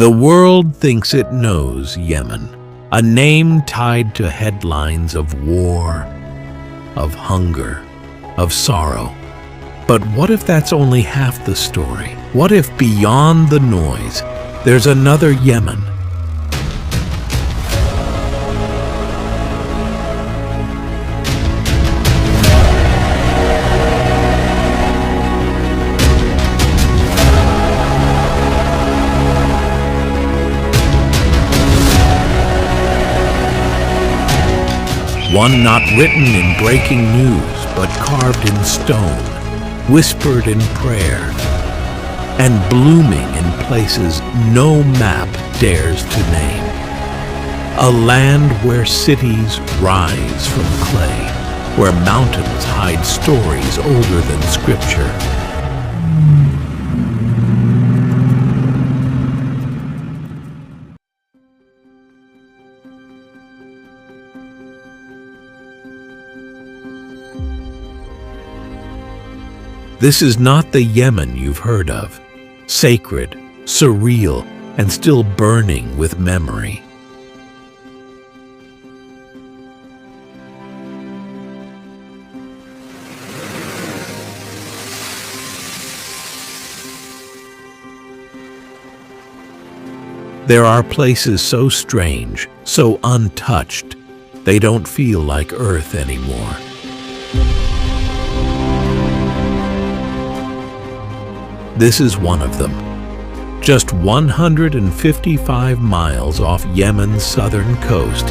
The world thinks it knows Yemen, a name tied to headlines of war, of hunger, of sorrow. But what if that's only half the story? What if beyond the noise, there's another Yemen? One not written in breaking news, but carved in stone, whispered in prayer, and blooming in places no map dares to name. A land where cities rise from clay, where mountains hide stories older than scripture. This is not the Yemen you've heard of, sacred, surreal, and still burning with memory. There are places so strange, so untouched, they don't feel like Earth anymore. This is one of them. Just 155 miles off Yemen's southern coast.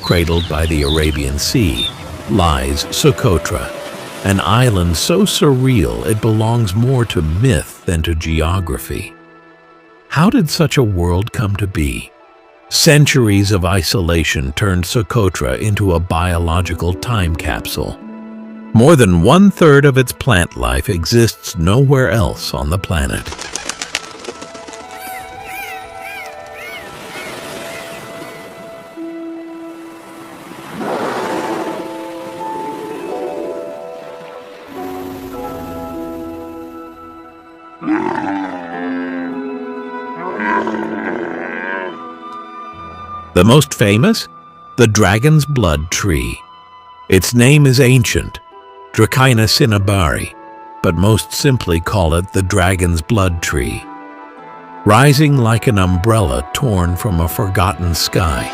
Cradled by the Arabian Sea lies Socotra, an island so surreal it belongs more to myth than to geography. How did such a world come to be? Centuries of isolation turned Socotra into a biological time capsule. More than 1/3 of its plant life exists nowhere else on the planet. The most famous? The dragon's blood tree. Its name is ancient, Dracaena cinnabari, but most simply call it the dragon's blood tree. Rising like an umbrella torn from a forgotten sky.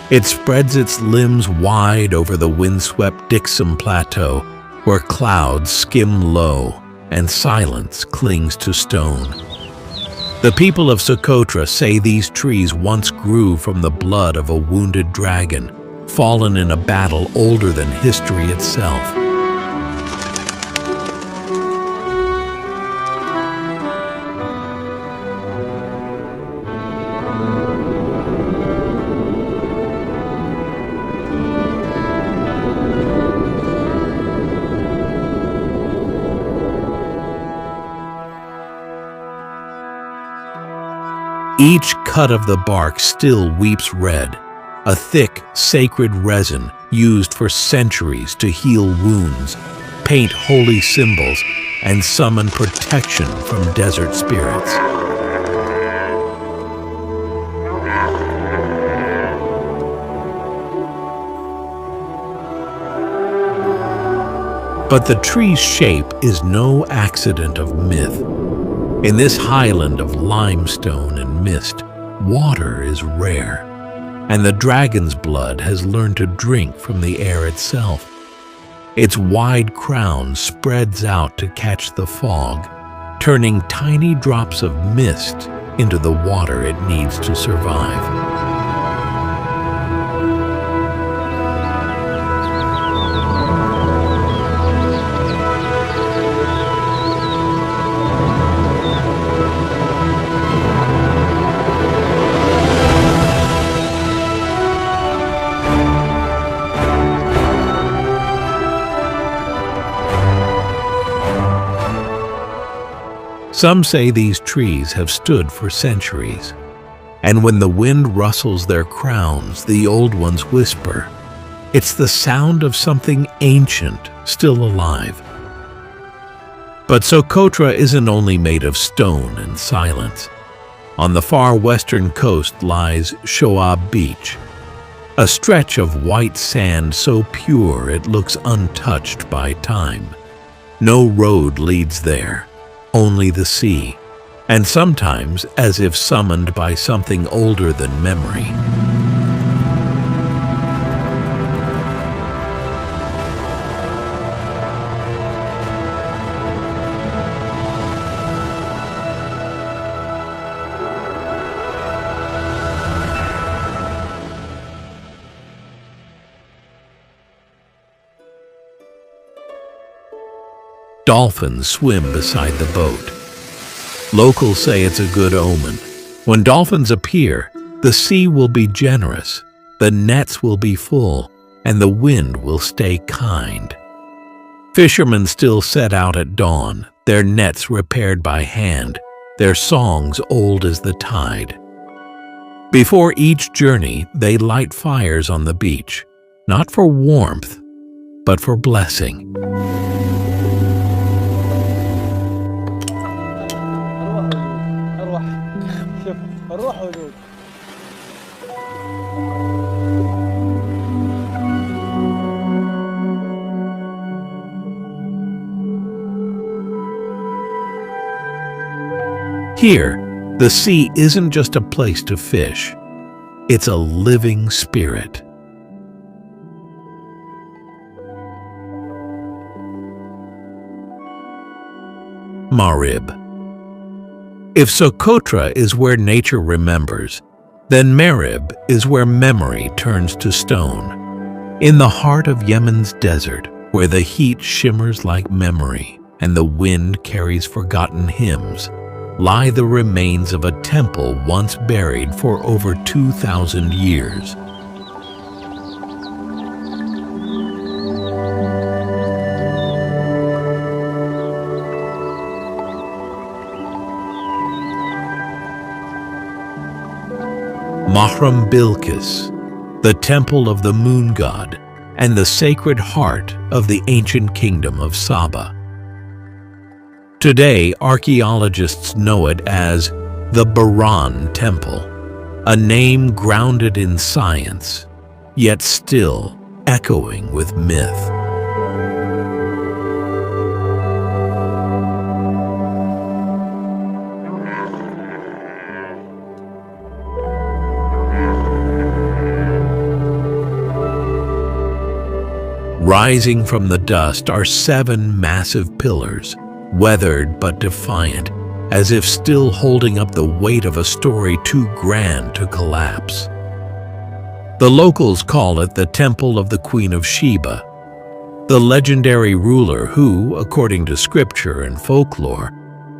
It spreads its limbs wide over the windswept Dixum Plateau, where clouds skim low and silence clings to stone. The people of Socotra say these trees once grew from the blood of a wounded dragon, fallen in a battle older than history itself. Each cut of the bark still weeps red, a thick, sacred resin used for centuries to heal wounds, paint holy symbols, and summon protection from desert spirits. But the tree's shape is no accident of myth. In this highland of limestone and mist, water is rare, and the dragon's blood has learned to drink from the air itself. Its wide crown spreads out to catch the fog, turning tiny drops of mist into the water it needs to survive. Some say these trees have stood for centuries, and when the wind rustles their crowns, the old ones whisper. It's the sound of something ancient still alive. But Socotra isn't only made of stone and silence. On the far western coast lies Shoab Beach, a stretch of white sand so pure it looks untouched by time. No road leads there, only the sea, and sometimes as if summoned by something older than memory. Dolphins swim beside the boat. Locals say it's a good omen. When dolphins appear, the sea will be generous, the nets will be full, and the wind will stay kind. Fishermen still set out at dawn, their nets repaired by hand, their songs old as the tide. Before each journey, they light fires on the beach, not for warmth, but for blessing. Here, the sea isn't just a place to fish. It's a living spirit. Marib. If Socotra is where nature remembers, then Marib is where memory turns to stone. In the heart of Yemen's desert, where the heat shimmers like memory and the wind carries forgotten hymns, lie the remains of a temple once buried for over 2,000 years. Mahram Bilqis, the temple of the moon god, and the sacred heart of the ancient kingdom of Saba. Today, archaeologists know it as the Baran Temple, a name grounded in science, yet still echoing with myth. Rising from the dust are 7 massive pillars, weathered but defiant, as if still holding up the weight of a story too grand to collapse. The locals call it the Temple of the Queen of Sheba, the legendary ruler who, according to scripture and folklore,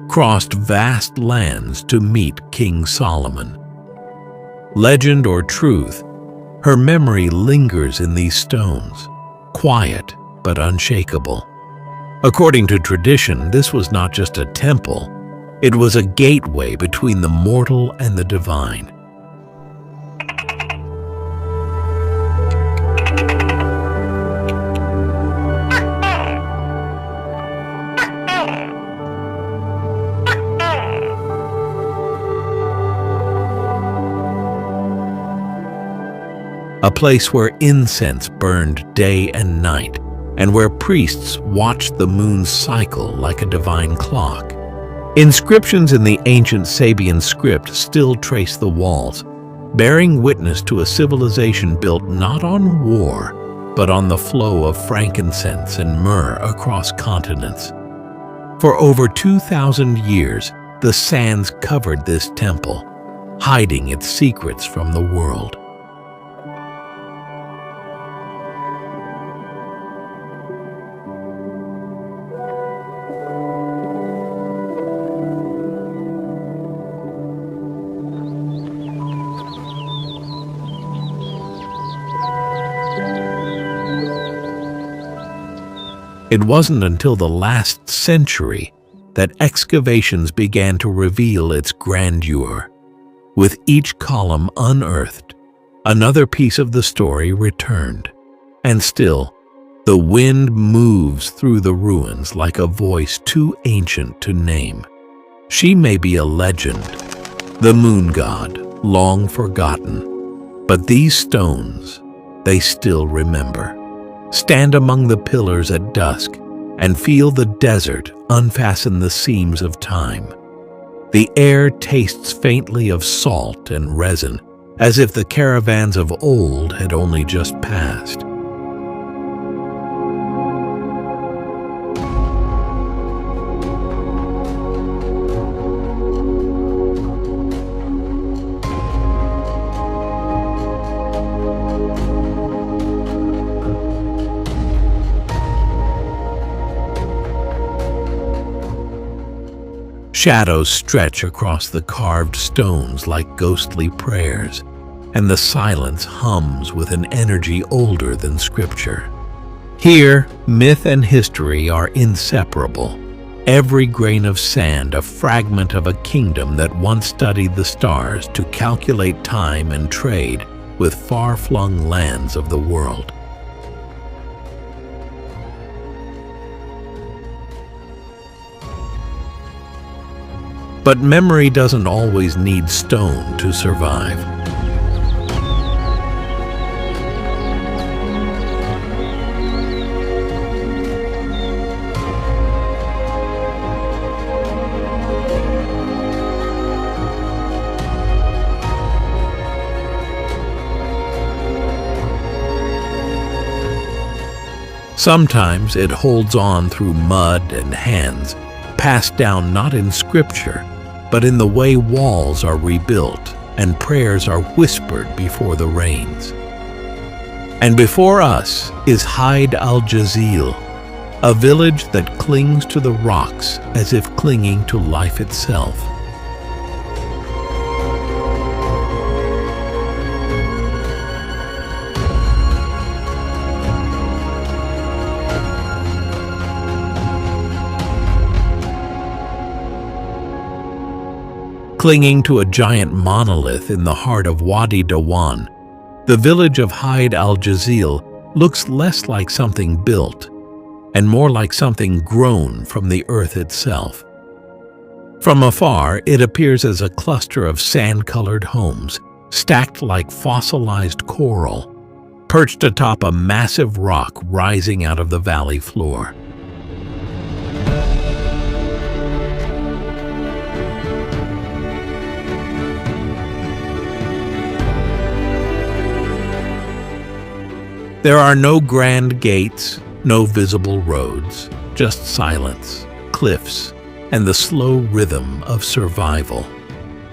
crossed vast lands to meet King Solomon. Legend or truth, her memory lingers in these stones, quiet but unshakable. According to tradition, this was not just a temple, it was a gateway between the mortal and the divine. A place where incense burned day and night, and where priests watched the moon's cycle like a divine clock. Inscriptions in the ancient Sabian script still trace the walls, bearing witness to a civilization built not on war, but on the flow of frankincense and myrrh across continents. For over 2,000 years, the sands covered this temple, hiding its secrets from the world. It wasn't until the last century that excavations began to reveal its grandeur. With each column unearthed, another piece of the story returned. And still, the wind moves through the ruins like a voice too ancient to name. She may be a legend, the moon god, long forgotten, but these stones, they still remember. Stand among the pillars at dusk and feel the desert unfasten the seams of time. The air tastes faintly of salt and resin, as if the caravans of old had only just passed. Shadows stretch across the carved stones like ghostly prayers, and the silence hums with an energy older than scripture. Here, myth and history are inseparable. Every grain of sand a fragment of a kingdom that once studied the stars to calculate time and trade with far-flung lands of the world. But memory doesn't always need stone to survive. Sometimes it holds on through mud and hands, passed down not in scripture, but in the way walls are rebuilt and prayers are whispered before the rains. And before us is Haid al-Jazil, a village that clings to the rocks as if clinging to life itself. Clinging to a giant monolith in the heart of Wadi Dawan, the village of Haid al-Jazil looks less like something built and more like something grown from the earth itself. From afar, it appears as a cluster of sand-colored homes, stacked like fossilized coral, perched atop a massive rock rising out of the valley floor. There are no grand gates, no visible roads, just silence, cliffs, and the slow rhythm of survival.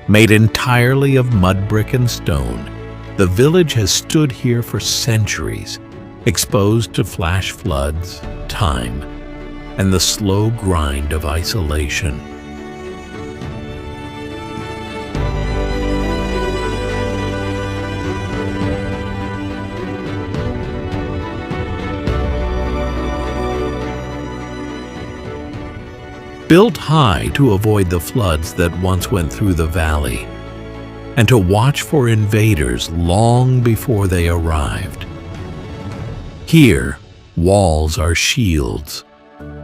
Made entirely of mud brick and stone, the village has stood here for centuries, exposed to flash floods, time, and the slow grind of isolation. Built high to avoid the floods that once went through the valley, and to watch for invaders long before they arrived. Here, walls are shields.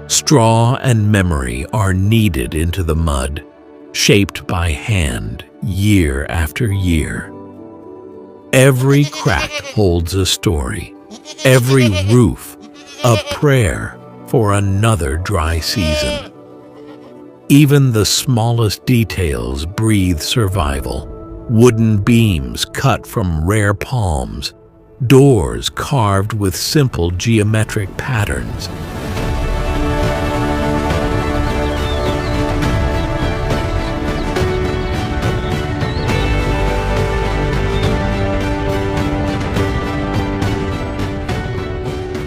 Straw and memory are kneaded into the mud, shaped by hand year after year. Every crack holds a story, every roof a prayer for another dry season. Even the smallest details breathe survival. Wooden beams cut from rare palms, doors carved with simple geometric patterns.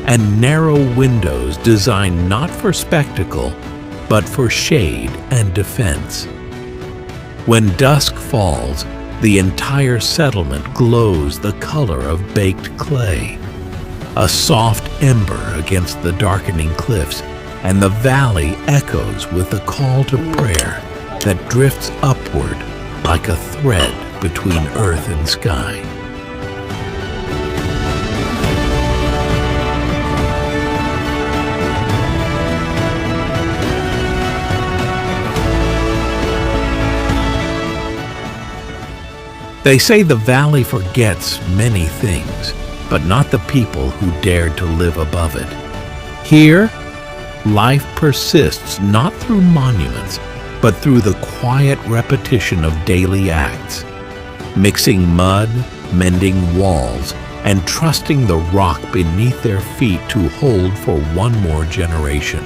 And narrow windows designed not for spectacle, but for shade and defense. When dusk falls, the entire settlement glows the color of baked clay, a soft ember against the darkening cliffs, and the valley echoes with the call to prayer that drifts upward like a thread between earth and sky. They say the valley forgets many things, but not the people who dared to live above it. Here, life persists not through monuments, but through the quiet repetition of daily acts, mixing mud, mending walls, and trusting the rock beneath their feet to hold for one more generation.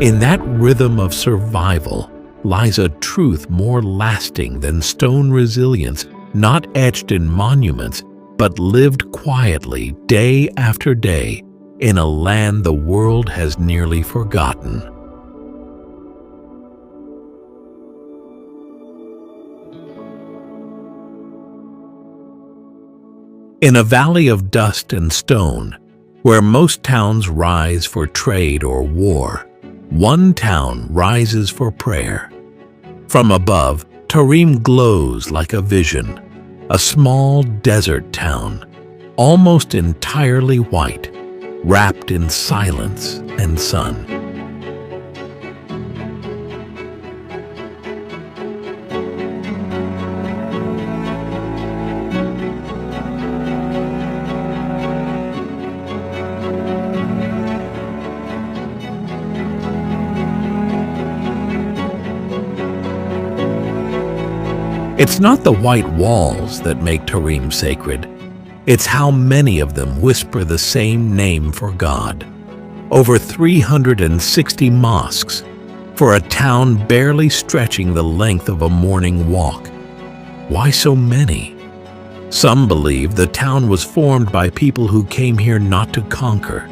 In that rhythm of survival lies a truth more lasting than stone resilience, not etched in monuments, but lived quietly day after day in a land the world has nearly forgotten. In a valley of dust and stone, where most towns rise for trade or war, one town rises for prayer. From above, Tarim glows like a vision, a small desert town, almost entirely white, wrapped in silence and sun. It's not the white walls that make Tarim sacred. It's how many of them whisper the same name for God. Over 360 mosques, for a town barely stretching the length of a morning walk. Why so many? Some believe the town was formed by people who came here not to conquer.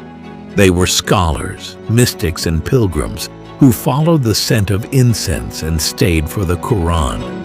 They were scholars, mystics, and pilgrims who followed the scent of incense and stayed for the Quran.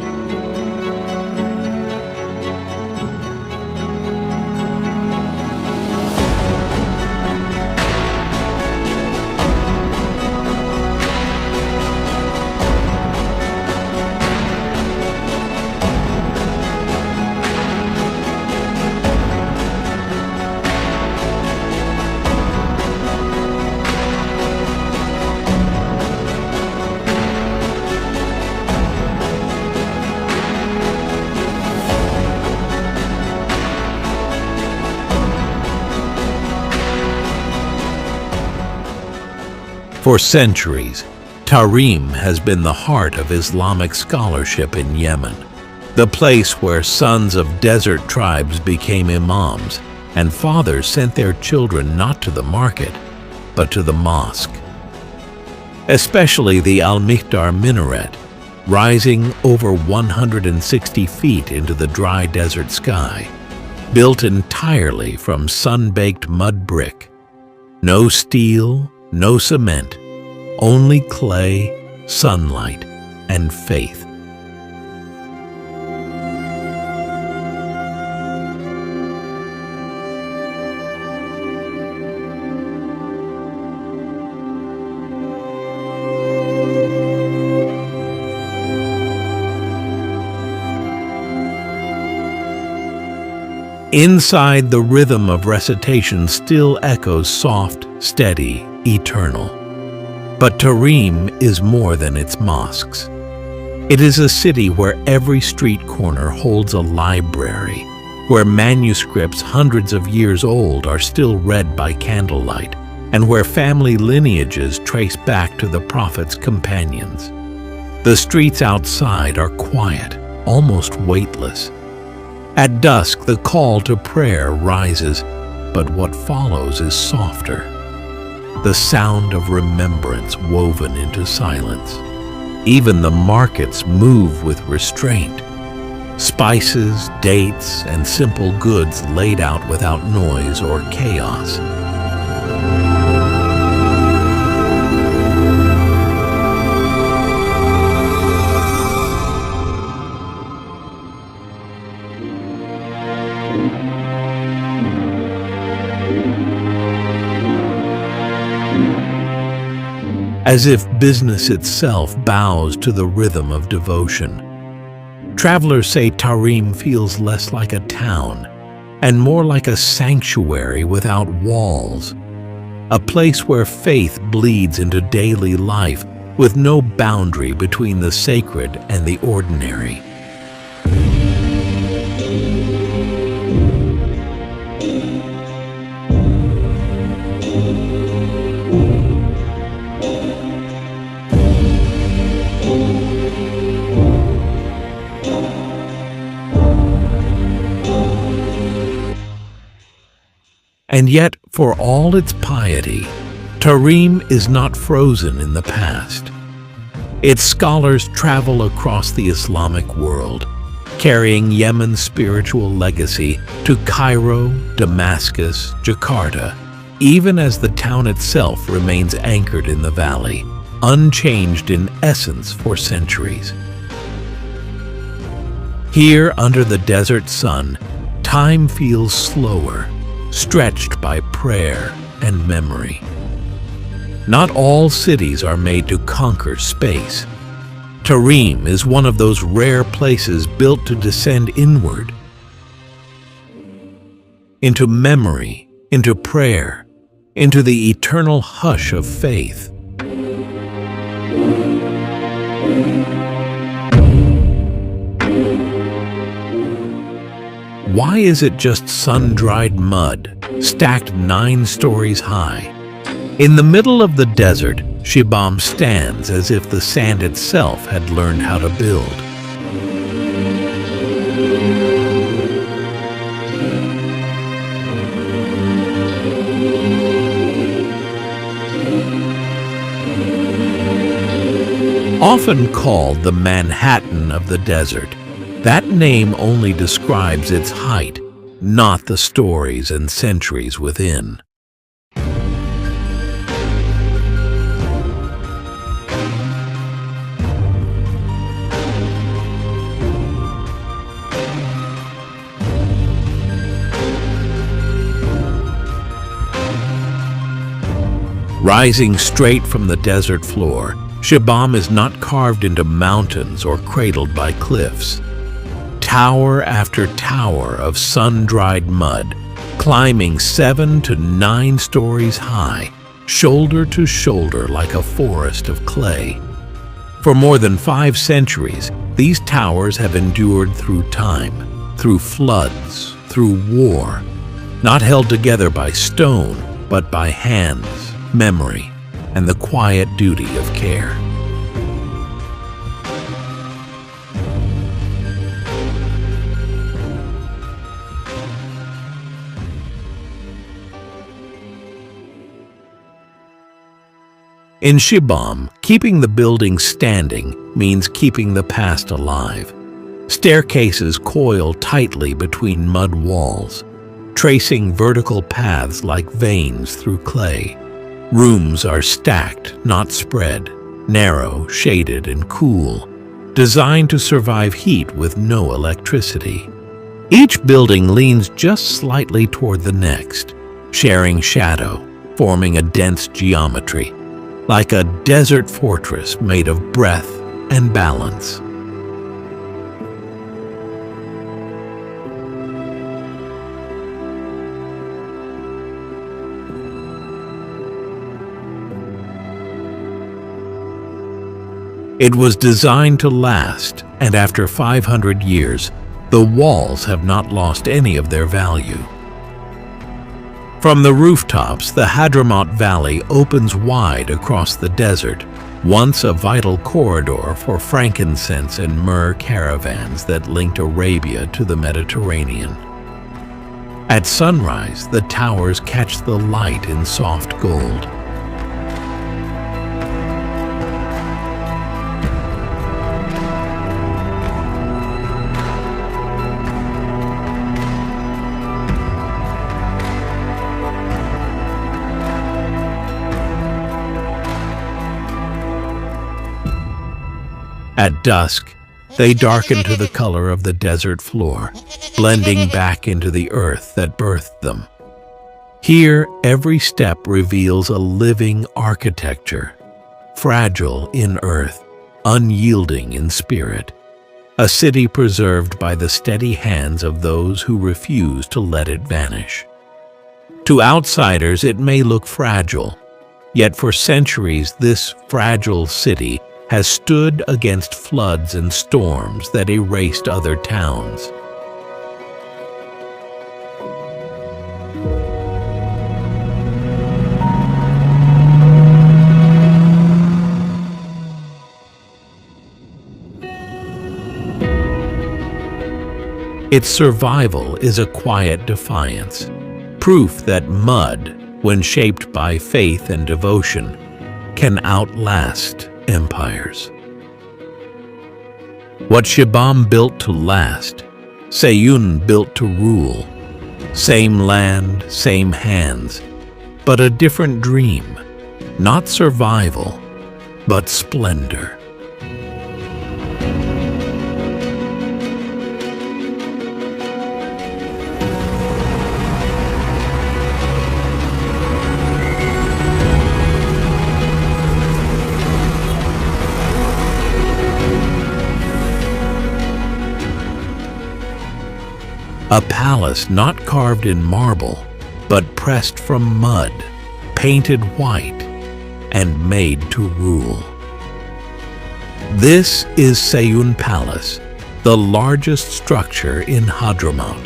For centuries, Tarim has been the heart of Islamic scholarship in Yemen, the place where sons of desert tribes became imams and fathers sent their children not to the market, but to the mosque. Especially the Al-Mihdar minaret, rising over 160 feet into the dry desert sky, built entirely from sun-baked mud brick. No steel, no cement, only clay, sunlight, and faith. Inside, the rhythm of recitation still echoes soft, steady, eternal. But Tarim is more than its mosques. It is a city where every street corner holds a library, where manuscripts hundreds of years old are still read by candlelight, and where family lineages trace back to the Prophet's companions. The streets outside are quiet, almost weightless. At dusk, the call to prayer rises, but what follows is softer. The sound of remembrance woven into silence. Even the markets move with restraint. Spices, dates, and simple goods laid out without noise or chaos. as if business itself bows to the rhythm of devotion. Travelers say Tarim feels less like a town and more like a sanctuary without walls, a place where faith bleeds into daily life with no boundary between the sacred and the ordinary. And yet, for all its piety, Tarim is not frozen in the past. Its scholars travel across the Islamic world, carrying Yemen's spiritual legacy to Cairo, Damascus, Jakarta, even as the town itself remains anchored in the valley, unchanged in essence for centuries. Here, under the desert sun, time feels slower, stretched by prayer and memory. Not all cities are made to conquer space. Tarim is one of those rare places built to descend inward, into memory, into prayer, into the eternal hush of faith. Why is it just sun-dried mud, stacked 9 stories high? In the middle of the desert, Shibam stands as if the sand itself had learned how to build. Often called the Manhattan of the desert, that name only describes its height, not the stories and centuries within. Rising straight from the desert floor, Shibam is not carved into mountains or cradled by cliffs. Tower after tower of sun-dried mud, climbing 7 to 9 stories high, shoulder to shoulder like a forest of clay. For more than 5 centuries, these towers have endured through time, through floods, through war, not held together by stone, but by hands, memory, and the quiet duty of care. In Shibam, keeping the building standing means keeping the past alive. Staircases coil tightly between mud walls, tracing vertical paths like veins through clay. Rooms are stacked, not spread, narrow, shaded, and cool, designed to survive heat with no electricity. Each building leans just slightly toward the next, sharing shadow, forming a dense geometry, like a desert fortress made of breath and balance. It was designed to last, and after 500 years, the walls have not lost any of their value. From the rooftops, the Hadramaut Valley opens wide across the desert, once a vital corridor for frankincense and myrrh caravans that linked Arabia to the Mediterranean. At sunrise, the towers catch the light in soft gold. At dusk, they darken to the color of the desert floor, blending back into the earth that birthed them. Here, every step reveals a living architecture, fragile in earth, unyielding in spirit, a city preserved by the steady hands of those who refuse to let it vanish. To outsiders, it may look fragile, yet for centuries this fragile city has stood against floods and storms that erased other towns. Its survival is a quiet defiance, proof that mud, when shaped by faith and devotion, can outlast empires. What Shibam built to last, Sayun built to rule. Same land, same hands, but a different dream. Not survival, but splendor. A palace not carved in marble, but pressed from mud, painted white, and made to rule. This is Sayun Palace, the largest structure in Hadramaut.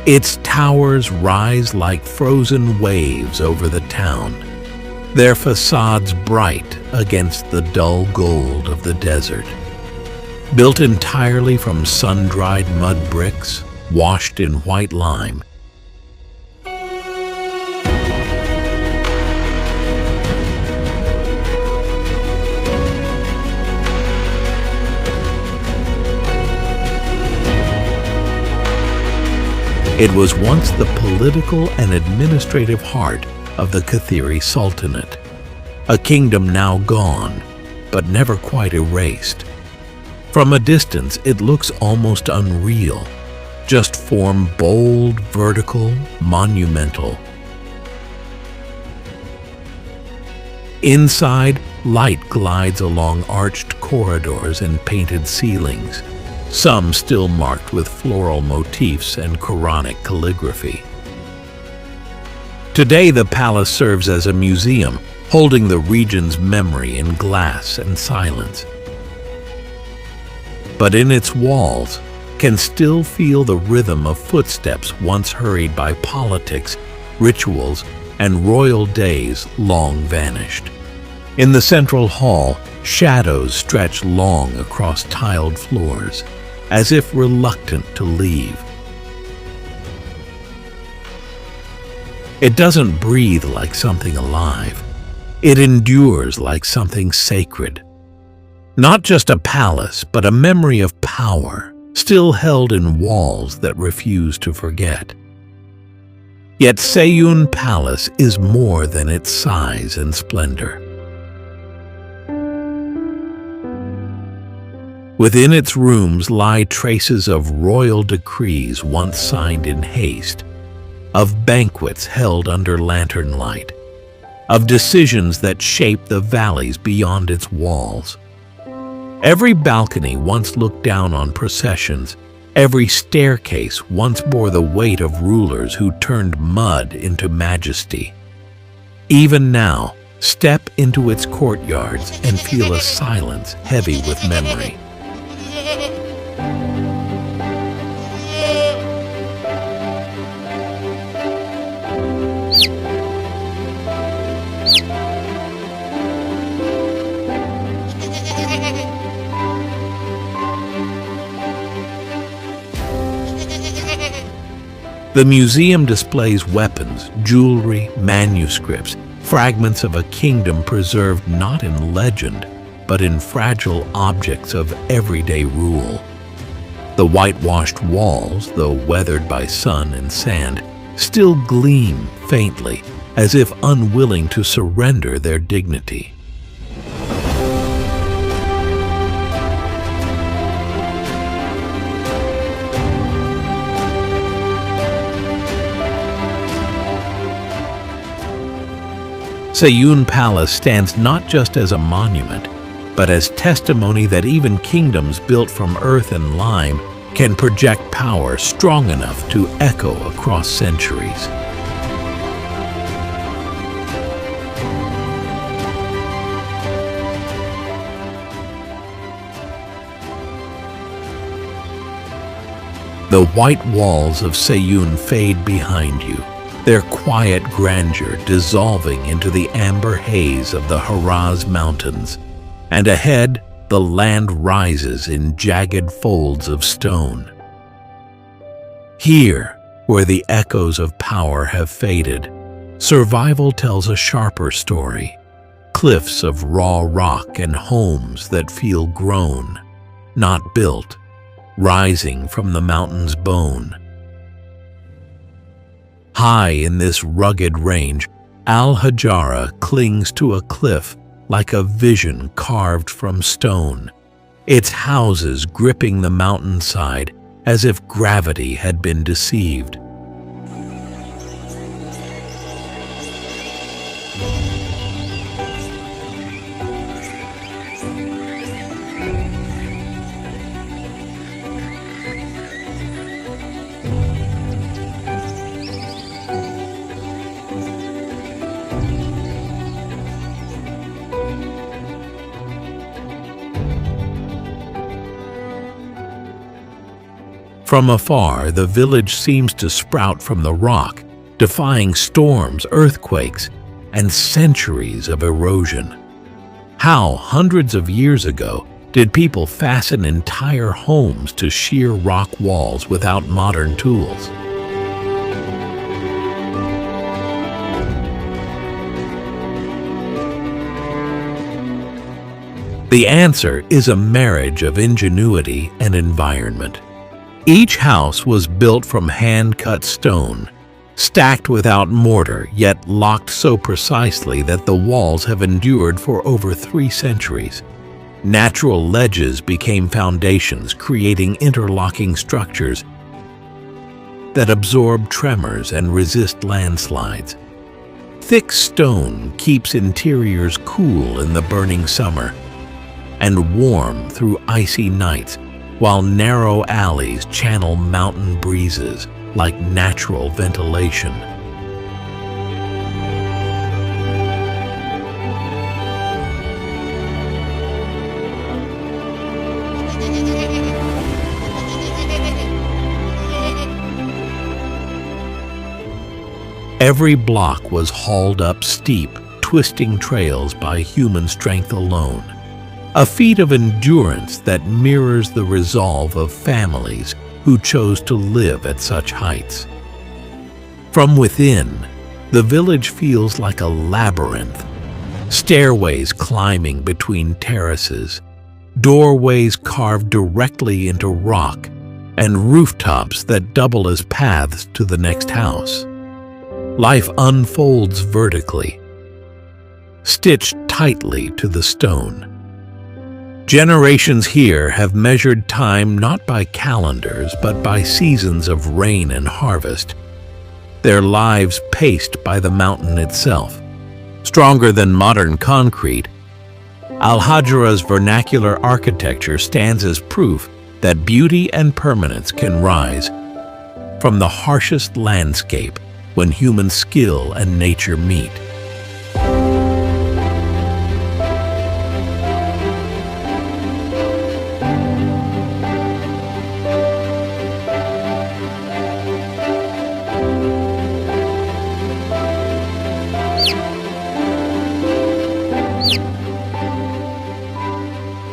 Its towers rise like frozen waves over the town, their facades bright against the dull gold of the desert. Built entirely from sun-dried mud bricks, washed in white lime. It was once the political and administrative heart of the Kathiri Sultanate, a kingdom now gone, but never quite erased. From a distance, it looks almost unreal. Just form bold, vertical, monumental. Inside, light glides along arched corridors and painted ceilings, some still marked with floral motifs and Quranic calligraphy. Today, the palace serves as a museum, holding the region's memory in glass and silence. But in its walls, can still feel the rhythm of footsteps once hurried by politics, rituals, and royal days long vanished. In the central hall, shadows stretch long across tiled floors, as if reluctant to leave. It doesn't breathe like something alive. It endures like something sacred. Not just a palace, but a memory of power, still held in walls that refuse to forget. Yet Sayun Palace is more than its size and splendor. Within its rooms lie traces of royal decrees once signed in haste, of banquets held under lantern light, of decisions that shaped the valleys beyond its walls. Every balcony once looked down on processions. Every staircase once bore the weight of rulers who turned mud into majesty. Even now, step into its courtyards and feel a silence heavy with memory. The museum displays weapons, jewelry, manuscripts, fragments of a kingdom preserved not in legend, but in fragile objects of everyday rule. The whitewashed walls, though weathered by sun and sand, still gleam faintly, as if unwilling to surrender their dignity. Seiyun Palace stands not just as a monument, but as testimony that even kingdoms built from earth and lime can project power strong enough to echo across centuries. The white walls of Seiyun fade behind you, their quiet grandeur dissolving into the amber haze of the Haraz Mountains. And ahead, the land rises in jagged folds of stone. Here, where the echoes of power have faded, survival tells a sharper story. Cliffs of raw rock and homes that feel grown, not built, rising from the mountain's bone. High in this rugged range, Al-Hajara clings to a cliff like a vision carved from stone, its houses gripping the mountainside as if gravity had been deceived. From afar, the village seems to sprout from the rock, defying storms, earthquakes, and centuries of erosion. How, hundreds of years ago, did people fasten entire homes to sheer rock walls without modern tools? The answer is a marriage of ingenuity and environment. Each house was built from hand-cut stone, stacked without mortar, yet locked so precisely that the walls have endured for over 3 centuries. Natural ledges became foundations, creating interlocking structures that absorb tremors and resist landslides. Thick stone keeps interiors cool in the burning summer and warm through icy nights, while narrow alleys channel mountain breezes like natural ventilation. Every block was hauled up steep, twisting trails by human strength alone. A feat of endurance that mirrors the resolve of families who chose to live at such heights. From within, the village feels like a labyrinth. Stairways climbing between terraces, doorways carved directly into rock, and rooftops that double as paths to the next house. Life unfolds vertically, stitched tightly to the stone. Generations here have measured time not by calendars, but by seasons of rain and harvest, their lives paced by the mountain itself. Stronger than modern concrete, Al-Hajra's vernacular architecture stands as proof that beauty and permanence can rise from the harshest landscape when human skill and nature meet.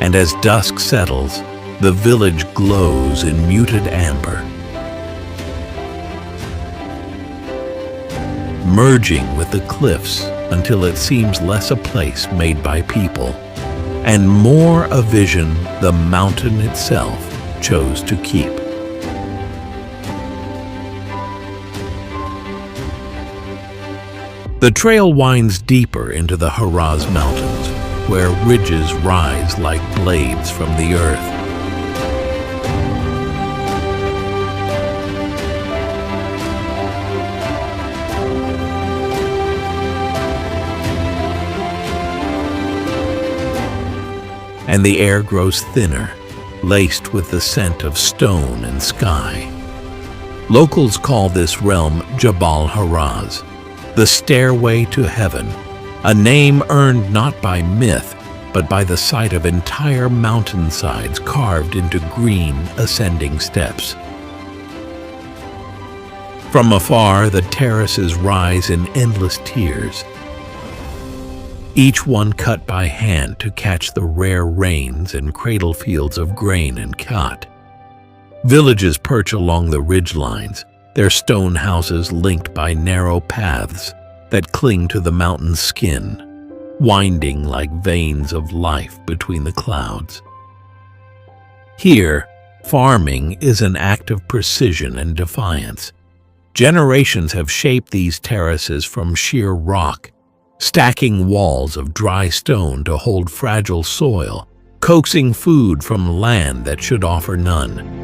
And as dusk settles, the village glows in muted amber, merging with the cliffs until it seems less a place made by people, and more a vision the mountain itself chose to keep. The trail winds deeper into the Haraz Mountains, where ridges rise like blades from the earth. and the air grows thinner, laced with the scent of stone and sky. Locals call this realm Jabal Haraz, the stairway to heaven, a name earned not by myth, but by the sight of entire mountainsides carved into green, ascending steps. From afar, the terraces rise in endless tiers, each one cut by hand to catch the rare rains and cradle fields of grain and khat. Villages perch along the ridgelines, their stone houses linked by narrow paths that cling to the mountain's skin, winding like veins of life between the clouds. Here, farming is an act of precision and defiance. Generations have shaped these terraces from sheer rock, stacking walls of dry stone to hold fragile soil, coaxing food from land that should offer none.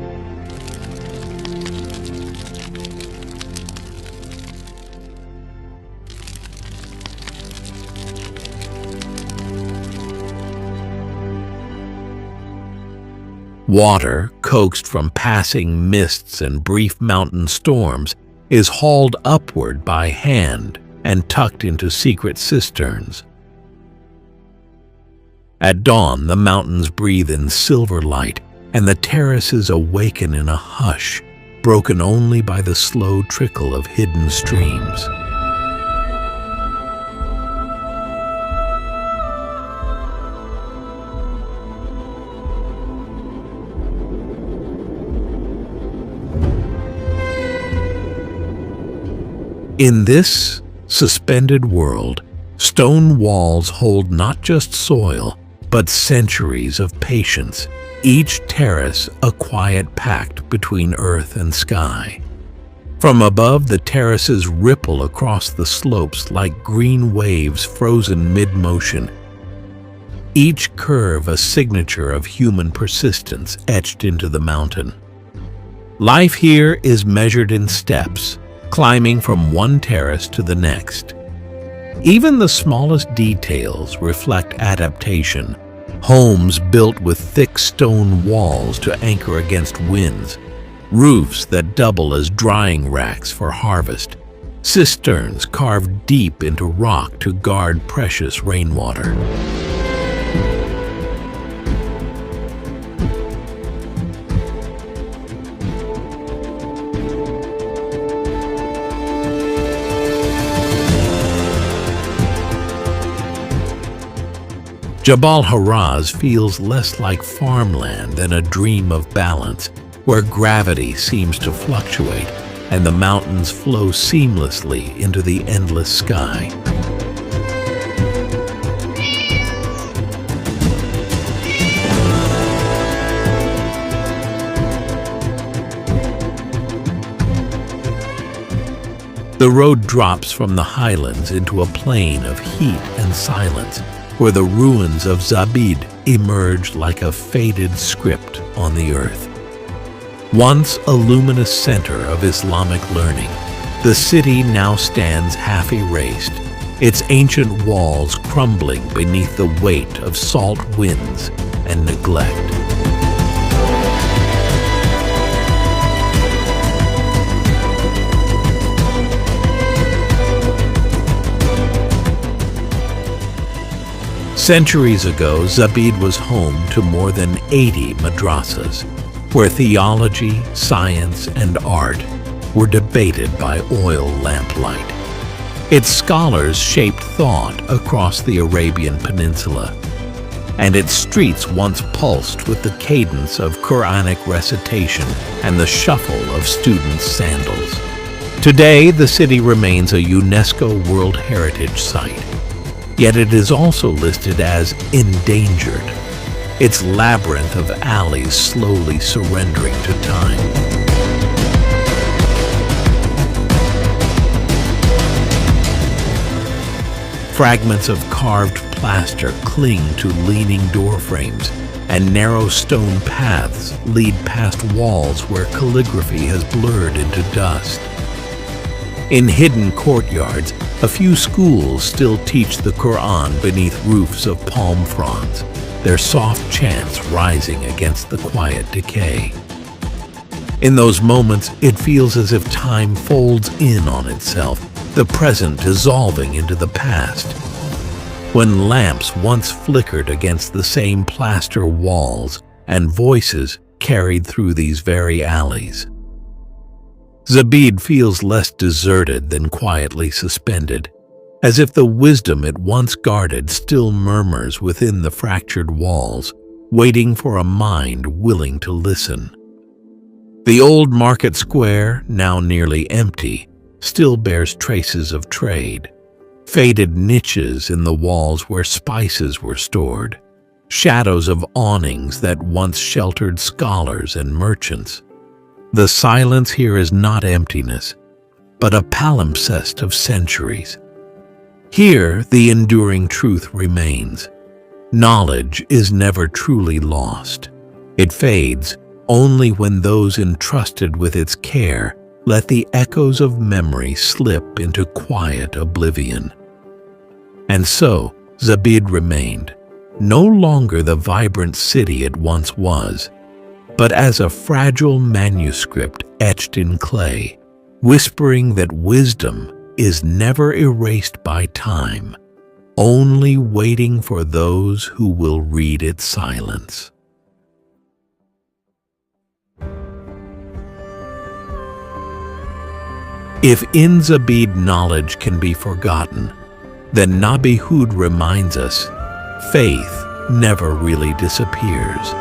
Water, coaxed from passing mists and brief mountain storms, is hauled upward by hand and tucked into secret cisterns. At dawn, the mountains breathe in silver light, and the terraces awaken in a hush, broken only by the slow trickle of hidden streams. In this suspended world, stone walls hold not just soil, but centuries of patience, each terrace a quiet pact between earth and sky. From above, the terraces ripple across the slopes like green waves frozen mid-motion, each curve a signature of human persistence etched into the mountain. Life here is measured in steps, climbing from one terrace to the next. Even the smallest details reflect adaptation. Homes built with thick stone walls to anchor against winds, roofs that double as drying racks for harvest, cisterns carved deep into rock to guard precious rainwater. Jabal Haraz feels less like farmland than a dream of balance, where gravity seems to fluctuate and the mountains flow seamlessly into the endless sky. The road drops from the highlands into a plain of heat and silence, where the ruins of Zabid emerge like a faded script on the earth. Once a luminous center of Islamic learning, the city now stands half-erased, its ancient walls crumbling beneath the weight of salt winds and neglect. Centuries ago, Zabid was home to more than 80 madrasas, where theology, science, and art were debated by oil lamplight. Its scholars shaped thought across the Arabian Peninsula, and its streets once pulsed with the cadence of Quranic recitation and the shuffle of students' sandals. Today, the city remains a UNESCO World Heritage Site, yet it is also listed as endangered, its labyrinth of alleys slowly surrendering to time. Fragments of carved plaster cling to leaning doorframes, and narrow stone paths lead past walls where calligraphy has blurred into dust. In hidden courtyards, a few schools still teach the Quran beneath roofs of palm fronds, their soft chants rising against the quiet decay. In those moments, it feels as if time folds in on itself, the present dissolving into the past. When lamps once flickered against the same plaster walls and voices carried through these very alleys. Zabid feels less deserted than quietly suspended, as if the wisdom it once guarded still murmurs within the fractured walls, waiting for a mind willing to listen. The old market square, now nearly empty, still bears traces of trade. Faded niches in the walls where spices were stored, shadows of awnings that once sheltered scholars and merchants. The silence here is not emptiness, but a palimpsest of centuries. Here, the enduring truth remains. Knowledge is never truly lost. It fades only when those entrusted with its care let the echoes of memory slip into quiet oblivion. And so, Zabid remained, no longer the vibrant city it once was, but as a fragile manuscript etched in clay, whispering that wisdom is never erased by time, only waiting for those who will read its silence. If in Zabid knowledge can be forgotten, then Nabi Hud reminds us, faith never really disappears.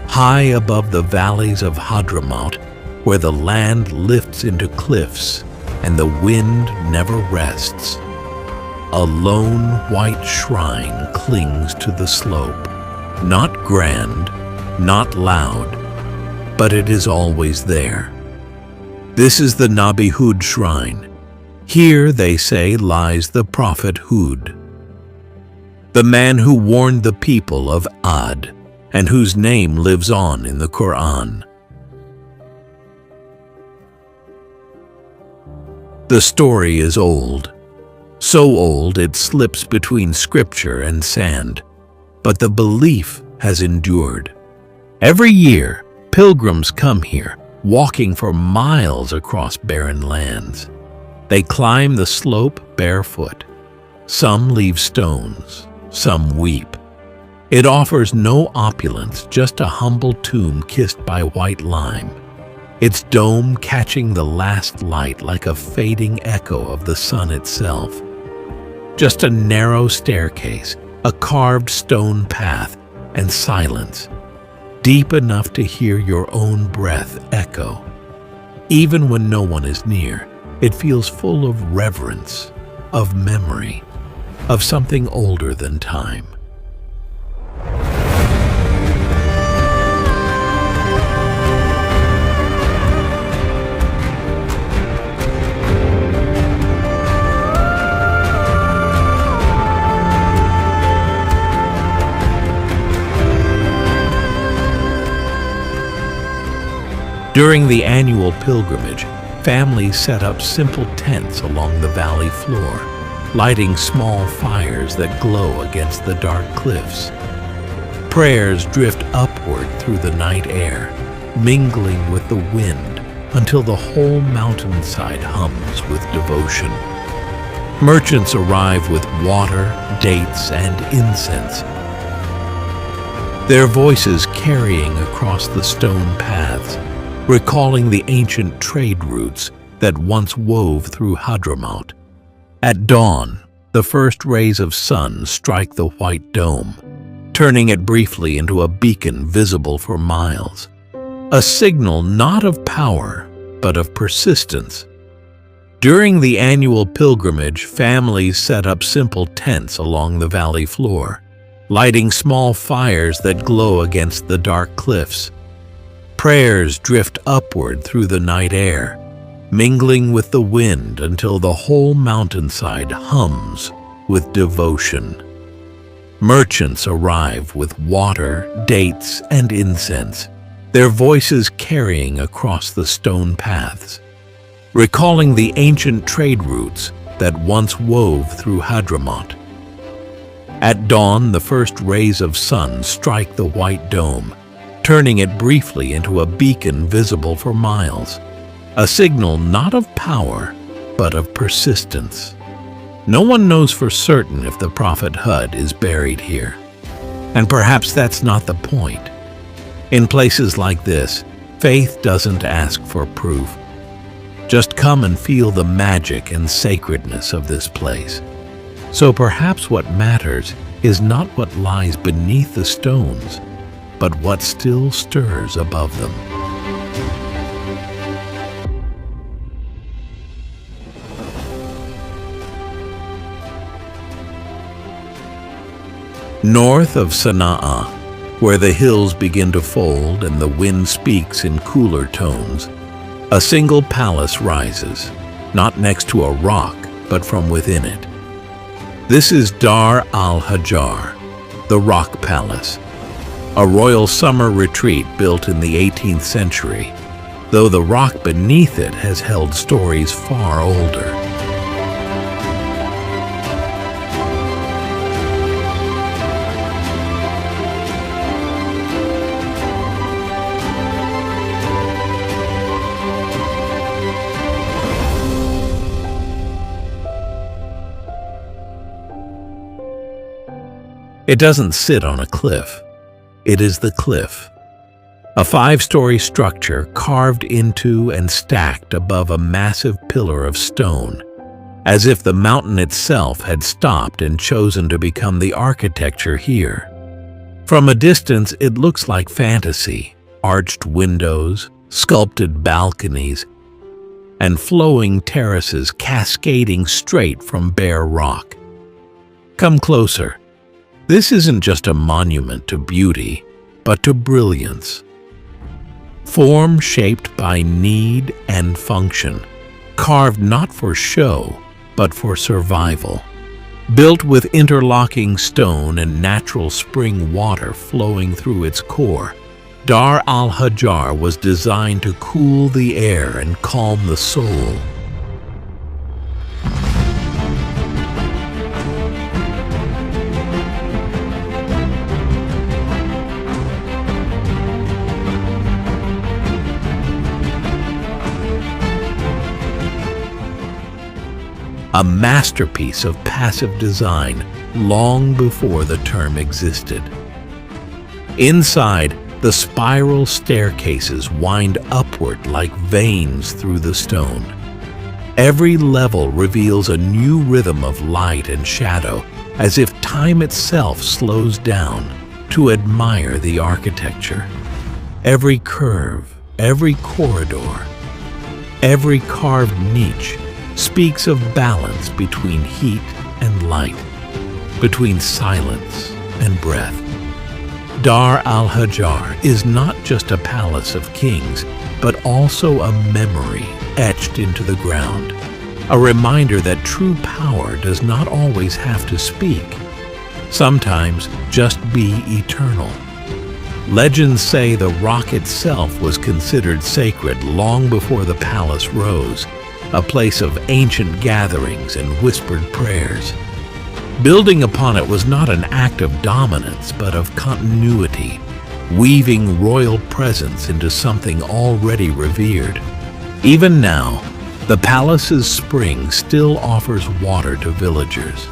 High above the valleys of Hadramaut, where the land lifts into cliffs and the wind never rests, a lone white shrine clings to the slope. Not grand, not loud, but it is always there. This is the Nabi Hud shrine. Here, they say, lies the prophet Hud, the man who warned the people of Ad, and whose name lives on in the Quran. The story is old, so old it slips between scripture and sand, but the belief has endured. Every year, pilgrims come here, walking for miles across barren lands. They climb the slope barefoot. Some leave stones, some weep. It offers no opulence, just a humble tomb kissed by white lime, its dome catching the last light like a fading echo of the sun itself. Just a narrow staircase, a carved stone path, and silence, deep enough to hear your own breath echo. Even when no one is near, it feels full of reverence, of memory, of something older than time. During the annual pilgrimage, families set up simple tents along the valley floor, lighting small fires that glow against the dark cliffs. Prayers drift upward through the night air, mingling with the wind until the whole mountainside hums with devotion. Merchants arrive with water, dates, and incense, their voices carrying across the stone paths, recalling the ancient trade routes that once wove through Hadramaut. At dawn, the first rays of sun strike the white dome, turning it briefly into a beacon visible for miles, a signal not of power, but of persistence. During the annual pilgrimage, families set up simple tents along the valley floor, lighting small fires that glow against the dark cliffs. Prayers drift upward through the night air, mingling with the wind until the whole mountainside hums with devotion. Merchants arrive with water, dates, and incense, their voices carrying across the stone paths, recalling the ancient trade routes that once wove through Hadramaut. At dawn, the first rays of sun strike the white dome, turning it briefly into a beacon visible for miles, a signal not of power, but of persistence. No one knows for certain if the Prophet Hud is buried here. And perhaps that's not the point. In places like this, faith doesn't ask for proof. Just come and feel the magic and sacredness of this place. So perhaps what matters is not what lies beneath the stones, but what still stirs above them. North of Sana'a, where the hills begin to fold and the wind speaks in cooler tones, a single palace rises, not next to a rock, but from within it. This is Dar al-Hajar, the Rock Palace, a royal summer retreat built in the 18th century, though the rock beneath it has held stories far older. It doesn't sit on a cliff. It is the cliff. A 5-story structure carved into and stacked above a massive pillar of stone, as if the mountain itself had stopped and chosen to become the architecture here. From a distance, it looks like fantasy: arched windows, sculpted balconies, and flowing terraces cascading straight from bare rock. Come closer. This isn't just a monument to beauty, but to brilliance. Form shaped by need and function, carved not for show, but for survival. Built with interlocking stone and natural spring water flowing through its core, Dar al-Hajar was designed to cool the air and calm the soul. A masterpiece of passive design long before the term existed. Inside, the spiral staircases wind upward like veins through the stone. Every level reveals a new rhythm of light and shadow, as if time itself slows down to admire the architecture. Every curve, every corridor, every carved niche speaks of balance between heat and light, between silence and breath. Dar al-Hajar is not just a palace of kings, but also a memory etched into the ground, a reminder that true power does not always have to speak, sometimes just be eternal. Legends say the rock itself was considered sacred long before the palace rose, a place of ancient gatherings and whispered prayers. Building upon it was not an act of dominance, but of continuity, weaving royal presence into something already revered. Even now, the palace's spring still offers water to villagers,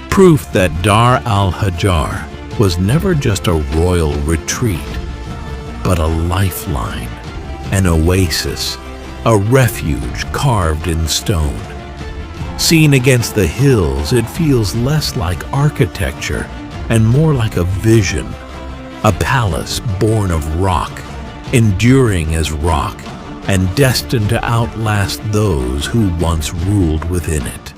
proof that Dar al-Hajar was never just a royal retreat, but a lifeline, an oasis, a refuge carved in stone. Seen against the hills, it feels less like architecture and more like a vision, a palace born of rock, enduring as rock, and destined to outlast those who once ruled within it.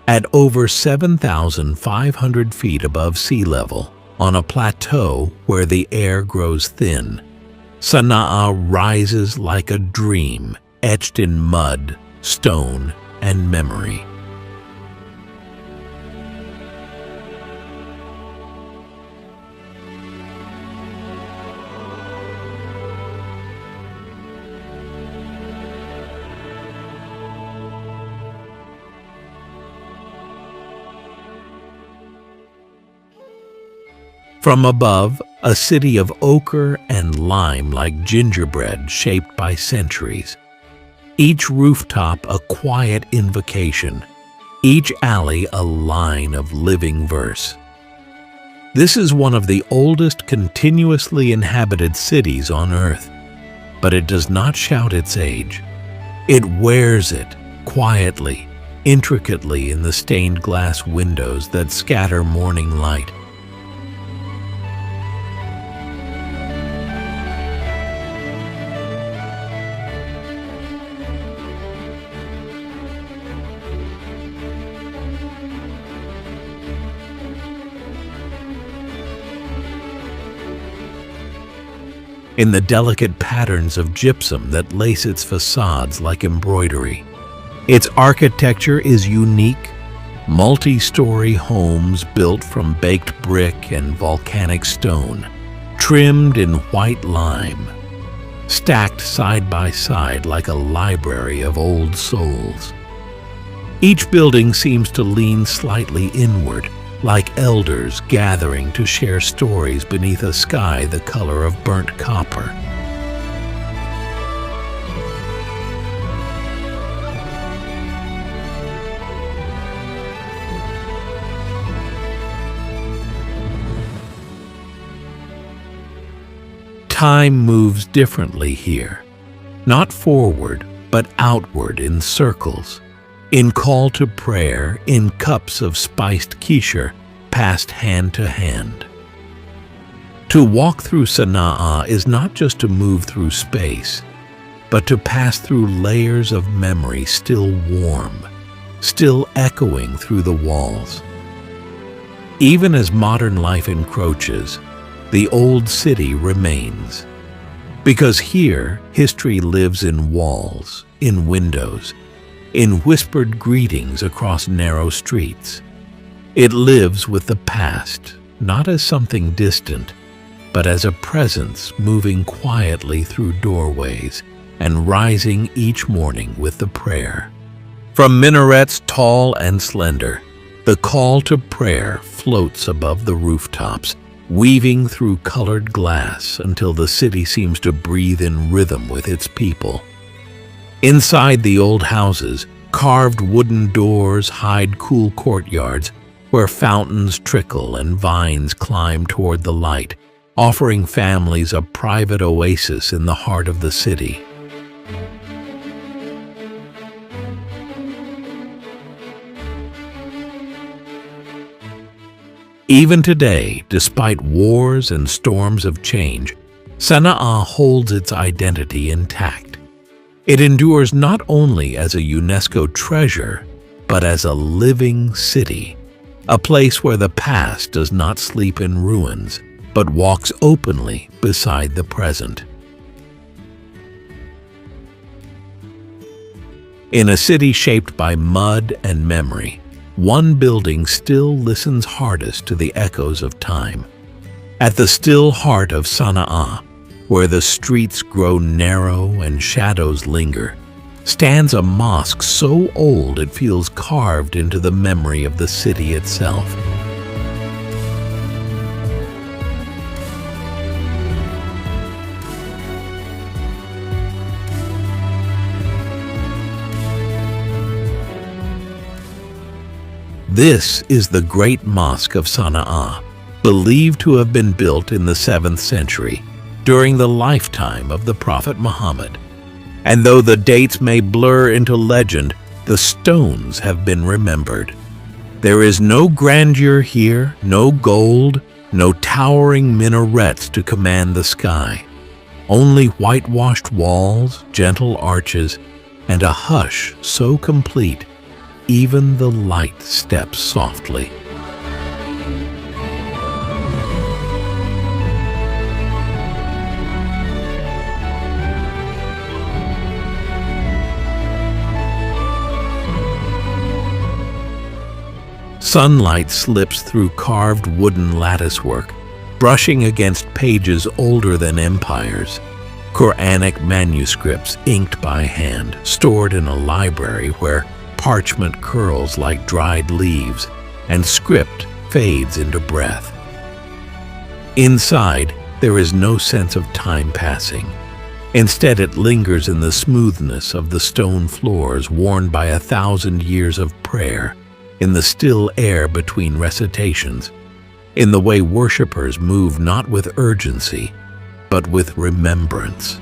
At over 7,500 feet above sea level, on a plateau where the air grows thin, Sana'a rises like a dream, etched in mud, stone, and memory. From above, a city of ochre and lime like gingerbread shaped by centuries. Each rooftop a quiet invocation, each alley a line of living verse. This is one of the oldest continuously inhabited cities on Earth, but it does not shout its age. It wears it quietly, intricately in the stained glass windows that scatter morning light. In the delicate patterns of gypsum that lace its facades like embroidery. Its architecture is unique, multi-story homes built from baked brick and volcanic stone, trimmed in white lime, stacked side by side like a library of old souls. Each building seems to lean slightly inward, like elders gathering to share stories beneath a sky the color of burnt copper. Time moves differently here, not forward, but outward in circles. In call to prayer, in cups of spiced quiche, passed hand to hand. To walk through Sana'a is not just to move through space, but to pass through layers of memory still warm, still echoing through the walls. Even as modern life encroaches, the old city remains. Because here, history lives in walls, in windows, in whispered greetings across narrow streets. It lives with the past, not as something distant, but as a presence moving quietly through doorways and rising each morning with the prayer. From minarets tall and slender, the call to prayer floats above the rooftops, weaving through colored glass until the city seems to breathe in rhythm with its people. Inside the old houses, carved wooden doors hide cool courtyards where fountains trickle and vines climb toward the light, offering families a private oasis in the heart of the city. Even today, despite wars and storms of change, Sana'a holds its identity intact. It endures not only as a UNESCO treasure, but as a living city, a place where the past does not sleep in ruins, but walks openly beside the present. In a city shaped by mud and memory, one building still listens hardest to the echoes of time. At the still heart of Sana'a, where the streets grow narrow and shadows linger, stands a mosque so old it feels carved into the memory of the city itself. This is the Great Mosque of Sana'a, believed to have been built in the 7th century, during the lifetime of the Prophet Muhammad. And though the dates may blur into legend, the stones have been remembered. There is no grandeur here, no gold, no towering minarets to command the sky. Only whitewashed walls, gentle arches, and a hush so complete, even the light steps softly. Sunlight slips through carved wooden latticework, brushing against pages older than empires. Quranic manuscripts inked by hand, stored in a library where parchment curls like dried leaves and script fades into breath. Inside, there is no sense of time passing. Instead, it lingers in the smoothness of the stone floors worn by 1,000 years of prayer, in the still air between recitations, in the way worshippers move not with urgency, but with remembrance.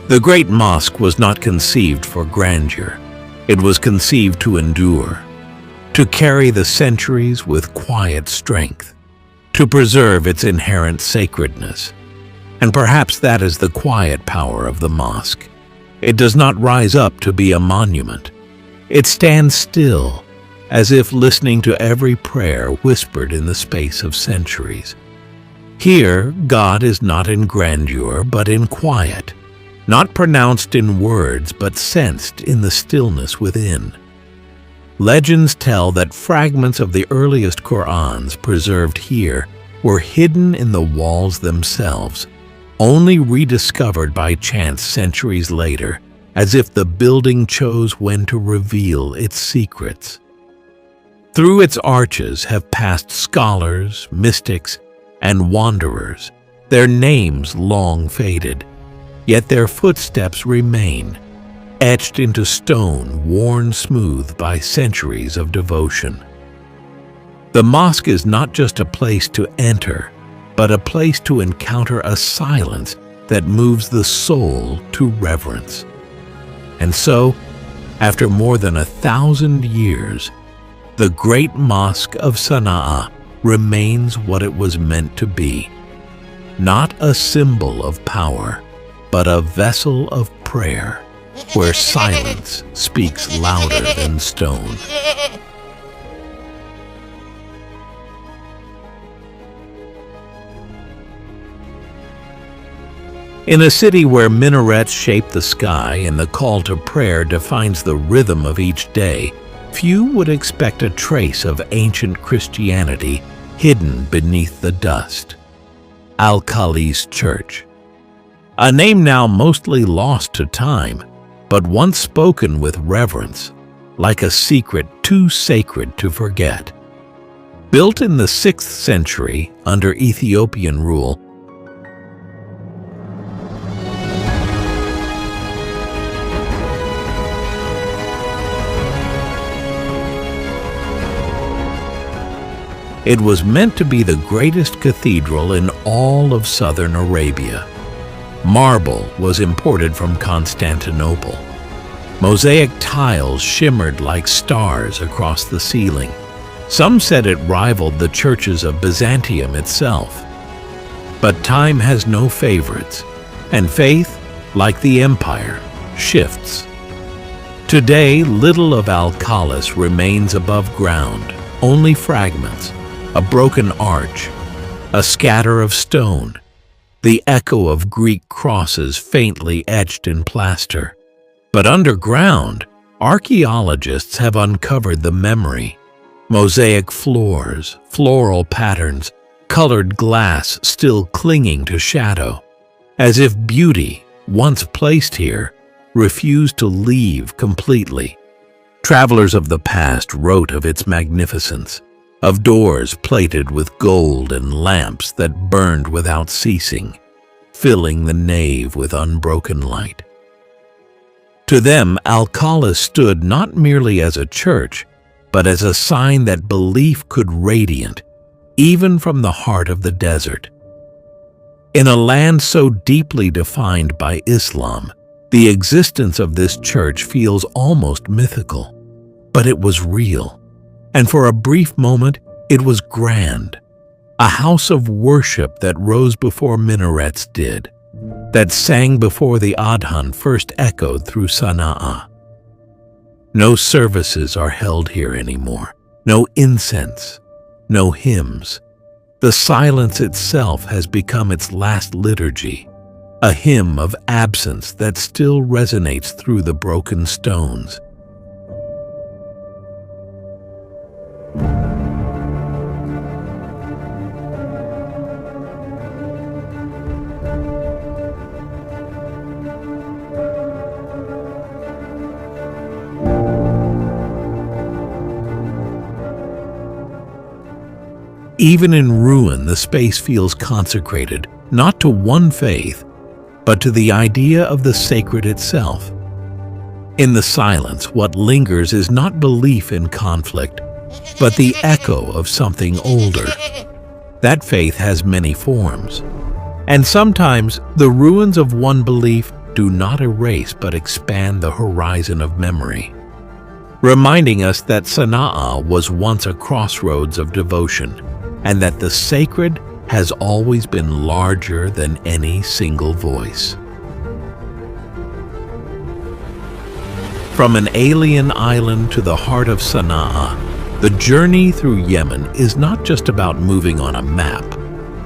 The great mosque was not conceived for grandeur. It was conceived to endure, to carry the centuries with quiet strength, to preserve its inherent sacredness. And perhaps that is the quiet power of the mosque. It does not rise up to be a monument. It stands still, as if listening to every prayer whispered in the space of centuries. Here, God is not in grandeur, but in quiet, not pronounced in words, but sensed in the stillness within. Legends tell that fragments of the earliest Qur'ans preserved here were hidden in the walls themselves, only rediscovered by chance centuries later, as if the building chose when to reveal its secrets. Through its arches have passed scholars, mystics, and wanderers, their names long faded, yet their footsteps remain, etched into stone worn smooth by centuries of devotion. The mosque is not just a place to enter, but a place to encounter a silence that moves the soul to reverence. And so, after more than 1,000 years, the great mosque of Sana'a remains what it was meant to be, not a symbol of power, but a vessel of prayer, where silence speaks louder than stone. In a city where minarets shape the sky and the call to prayer defines the rhythm of each day, few would expect a trace of ancient Christianity hidden beneath the dust. Al-Khalis Church. A name now mostly lost to time, but once spoken with reverence, like a secret too sacred to forget. Built in the 6th century under Ethiopian rule, it was meant to be the greatest cathedral in all of southern Arabia. Marble was imported from Constantinople. Mosaic tiles shimmered like stars across the ceiling. Some said it rivaled the churches of Byzantium itself. But time has no favorites, and faith, like the empire, shifts. Today, little of Al-Khalis remains above ground, only fragments, a broken arch, a scatter of stone, the echo of Greek crosses faintly etched in plaster. But underground, archaeologists have uncovered the memory. Mosaic floors, floral patterns, colored glass still clinging to shadow, as if beauty, once placed here, refused to leave completely. Travelers of the past wrote of its magnificence, of doors plated with gold and lamps that burned without ceasing, filling the nave with unbroken light. To them, Al-Khalis stood not merely as a church, but as a sign that belief could radiate, even from the heart of the desert. In a land so deeply defined by Islam, the existence of this church feels almost mythical. But it was real. And for a brief moment, it was grand. A house of worship that rose before minarets did, that sang before the adhan first echoed through Sana'a. No services are held here anymore, no incense, no hymns. The silence itself has become its last liturgy, a hymn of absence that still resonates through the broken stones. Even in ruin, the space feels consecrated, not to one faith, but to the idea of the sacred itself. In the silence, what lingers is not belief in conflict, but the echo of something older. That faith has many forms, and sometimes the ruins of one belief do not erase but expand the horizon of memory, reminding us that Sana'a was once a crossroads of devotion, and that the sacred has always been larger than any single voice. From an alien island to the heart of Sana'a, the journey through Yemen is not just about moving on a map,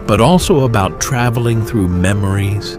but also about traveling through memories,